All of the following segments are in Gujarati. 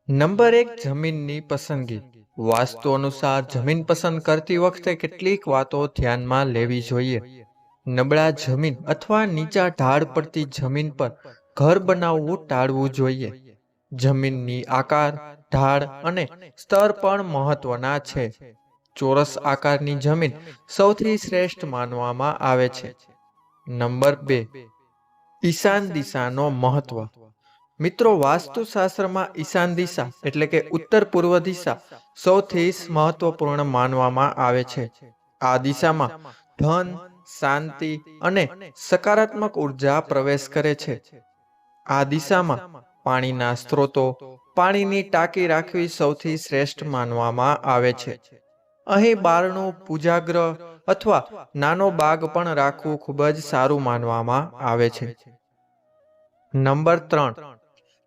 નંબર 1, જમીનની પસંદગી. વાસ્તુ અનુસાર જમીન પસંદ કરતી વખતે કેટલીક વાતો ધ્યાનમાં લેવી જોઈએ. નબળા જમીન અથવા નીચા ઢાળ પડતી જમીન પર ઘર બનાવવું ટાળવું જોઈએ. જમીનની આકાર, ઢાળ અને સ્તર પણ મહત્વના છે. ચોરસ આકારની જમીન સૌથી શ્રેષ્ઠ માનવામાં આવે છે. નંબર 2, ઈશાન દિશાનો મહત્વ. મિત્રો, વાસ્તુશાસ્ત્રમાં ઈશાન દિશા એટલે કે ઉત્તર પૂર્વ દિશા સૌથી મહત્વપૂર્ણ માનવામાં આવે છે. આ દિશામાં ધન, શાંતિ અને સકારાત્મક ઉર્જા પ્રવેશ કરે છે. આ દિશામાં પાણીના સ્ત્રોતો, પાણીની ટાંકી રાખવી સૌથી શ્રેષ્ઠ માનવામાં આવે છે. અહીં બારણું, પૂજાગ્રહ અથવા નાનો બાગ પણ રાખવું ખૂબ જ સારું માનવામાં આવે છે. નંબર 3,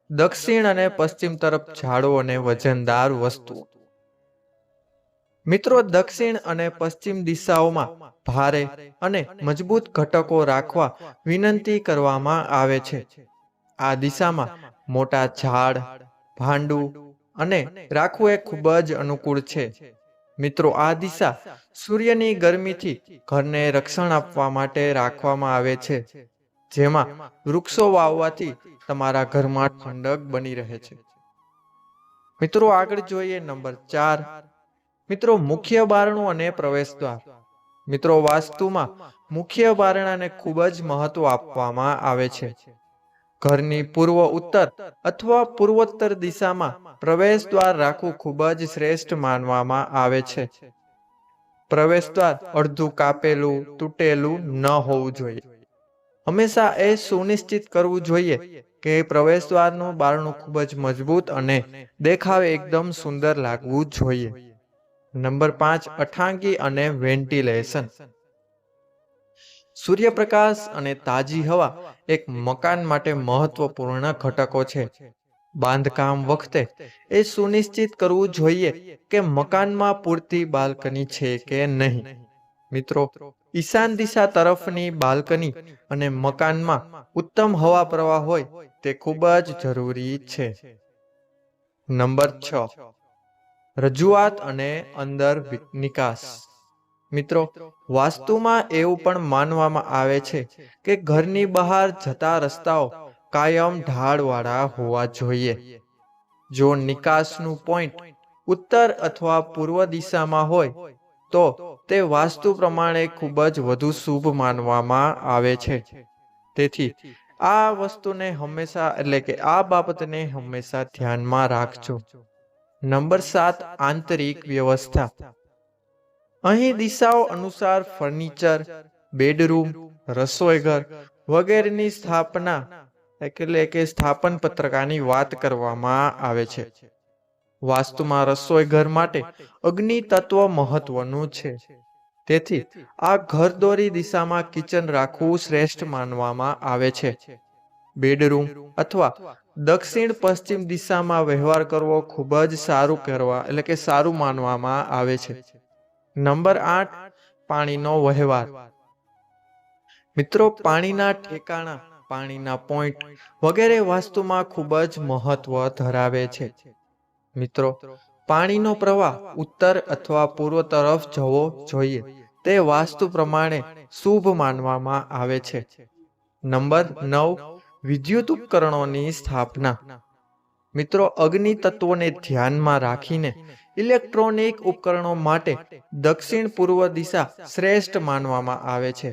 દક્ષિણ અને પશ્ચિમ તરફ ઝાડો અને વજનદાર વસ્તુઓ. મિત્રો, દક્ષિણ અને પશ્ચિમ દિશાઓમાં ભારે અને મજબૂત ઘટકો રાખવા વિનંતી કરવામાં આવે છે. આ દિશામાં મોટા ઝાડ, ભાંડું અને રાખવું એ ખૂબ જ અનુકૂળ છે. મિત્રો, આ દિશા સૂર્યની ગરમીથી ઘરને રક્ષણ આપવા માટે રાખવામાં આવે છે, જેમાં વૃક્ષો વાવવાથી તમારા ઘરમાં ઠંડક બની રહે છે. મિત્રો, આગળ જોઈએ નંબર 4. મિત્રો, મુખ્ય બારણું અને પ્રવેશદ્વાર. મિત્રો, વાસ્તુમાં મુખ્ય બારણાને ખૂબ જ મહત્વ આપવામાં આવે છે. ઘરની પૂર્વ ઉત્તર અથવા પૂર્વોત્તર દિશામાં પ્રવેશદ્વાર રાખવું ખૂબ જ શ્રેષ્ઠ માનવામાં આવે છે. પ્રવેશદ્વાર અડધું કાપેલું, તૂટેલું ન હોવું જોઈએ. હંમેશા એ સુનિશ્ચિત કરવું જોઈએ કે પ્રવેશદ્વારનું બારણું ખૂબ જ મજબૂત અને દેખાવે એકદમ સુંદર લાગવું જોઈએ. નંબર 5, અઠાંગી અને વેન્ટિલેશન. સૂર્યપ્રકાશ અને તાજી હવા એક મકાન માટે મહત્વપૂર્ણ ઘટકો છે. બાંધકામ વખતે એ સુનિશ્ચિત કરવું જોઈએ કે મકાનમાં પૂરતી બાલ્કની છે કે નહીં. મિત્રો, ઈશાન દિશા તરફની બાલ્કની અને મકાનમાં ઉત્તમ હવા પ્રવાહ હોય તે ખૂબ જ જરૂરી છે. નંબર 6, રજૂઆત અને અંદર નિકાસ. મિત્રો, વાસ્તુમાં એવું પણ માનવામાં આવે છે કે ઘરની બહાર જતા રસ્તાઓ કાયમ ઢાળવાળા હોવા જોઈએ. જો નિકાસનું પોઈન્ટ ઉત્તર અથવા પૂર્વ દિશામાં હોય તો તે વાસ્તુ પ્રમાણે ખૂબ જ વધુ શુભ માનવામાં આવે છે. તેથી આ વસ્તુને હંમેશા એટલે કે આ બાબતને હંમેશા ધ્યાનમાં રાખજો. નંબર 7, આંતરિક વ્યવસ્થા. અહીં દિશાઓ અનુસાર ફર્નિચર, બેડરૂમ, રસોઈઘર વગેરેની સ્થાપના એટલે કે સ્થાપન પત્રકાની વાત કરવામાં આવે છે. વાસ્તુમાં રસોઈઘર માટે અગ્નિ તત્વ મહત્વનું છે. તેથી આ ઘરદોરી દિશામાં કિચન રાખવું શ્રેષ્ઠ માનવામાં આવે છે. બેડરૂમ અથવા દક્ષિણ પશ્ચિમ દિશામાં વ્યવહાર કરવો ખૂબ જ સારું માનવામાં આવે છે. નંબર 8, પાણીનો વહેવાર. મિત્રો, પાણીના ઠેકાણા, પાણીના પોઈન્ટ વગેરે વાસ્તુમાં ખૂબ જ મહત્વ ધરાવે છે. મિત્રો, પાણીનો પ્રવાહ ઉત્તર અથવા પૂર્વ તરફ જવો જોઈએ. તે વાસ્તુ પ્રમાણે શુભ માનવામાં આવે છે. નંબર 9, વિદ્યુત ઉપકરણોની સ્થાપના. મિત્રો, અગ્નિ તત્વોને ધ્યાનમાં રાખીને ઇલેક્ટ્રોનિક ઉપકરણો માટે દક્ષિણ પૂર્વ દિશા શ્રેષ્ઠ માનવામાં આવે છે.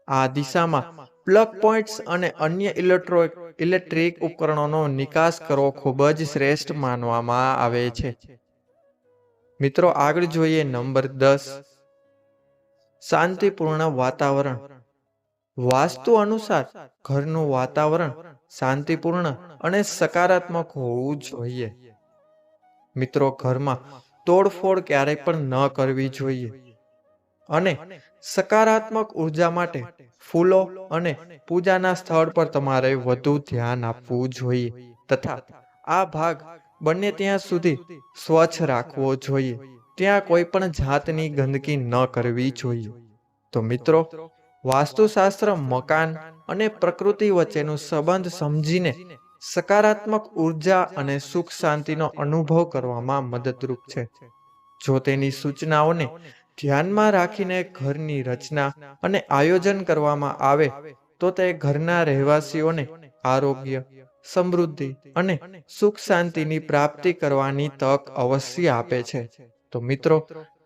આ દિશામાં પ્લગ પોઈન્ટ્સ અને અન્ય ઇલેક્ટ્રિક ઉપકરણોનો નિકાસ કરવો ખૂબ જ શ્રેષ્ઠ માનવામાં આવે છે. મિત્રો, આગળ જોઈએ નંબર 10, શાંતિપૂર્ણ વાતાવરણ. વાસ્તુ અનુસાર ઘરનું વાતાવરણ શાંતિપૂર્ણ અને સકારાત્મક હોવું જોઈએ. મિત્રો, ઘરમાં તોડફોડ ક્યારેય પણ ન કરવી જોઈએ અને સકારાત્મક ઉર્જા માટે ફૂલો અને પૂજાના સ્થળ પર તમારે વધુ ધ્યાન આપવું જોઈએ તથા આ ભાગ બને ત્યાં સુધી સ્વચ્છ રાખવો જોઈએ. ત્યાં કોઈ પણ જાતની ગંદકી ન કરવી જોઈએ. તો મિત્રો, વાસ્તુશાસ્ત્ર મકાન અને પ્રકૃતિ વચ્ચેનો સંબંધ સમજીને સકારાત્મક ઉર્જા અને સુખ શાંતિનો અનુભવ કરવામાં મદદરૂપ છે. જો તેની સૂચનાઓને ધ્યાનમાં રાખીને ઘરની રચના અને આયોજન કરવામાં આવે તો તે ઘરના રહેવાસીઓને આરોગ્ય, સમૃદ્ધિ અને સુખ શાંતિની પ્રાપ્તિ કરવાની તક અવશ્ય આપે છે. તો મિત્રો,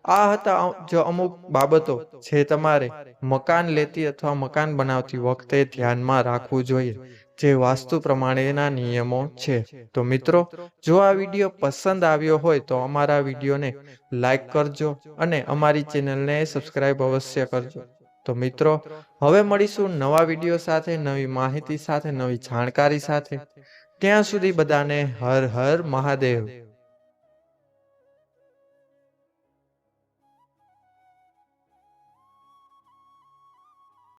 આ હતા જો અમુક બાબતો જે તમારે મકાન લેતી અથવા મકાન બનાવતી વખતે ધ્યાનમાં રાખવું જોઈએ, જે વાસ્તુ પ્રમાણેના નિયમો છે. તો મિત્રો, જો આ વિડીયો પસંદ આવ્યો હોય તો અમારા વિડીયોને લાઈક કરજો અને અમારી ચેનલને સબસ્ક્રાઈબ અવશ્ય કરજો. તો મિત્રો, હવે મળીશું નવા વિડીયો સાથે, નવી માહિતી સાથે, નવી જાણકારી સાથે. ત્યાં સુધી બધાને હર હર મહાદેવ.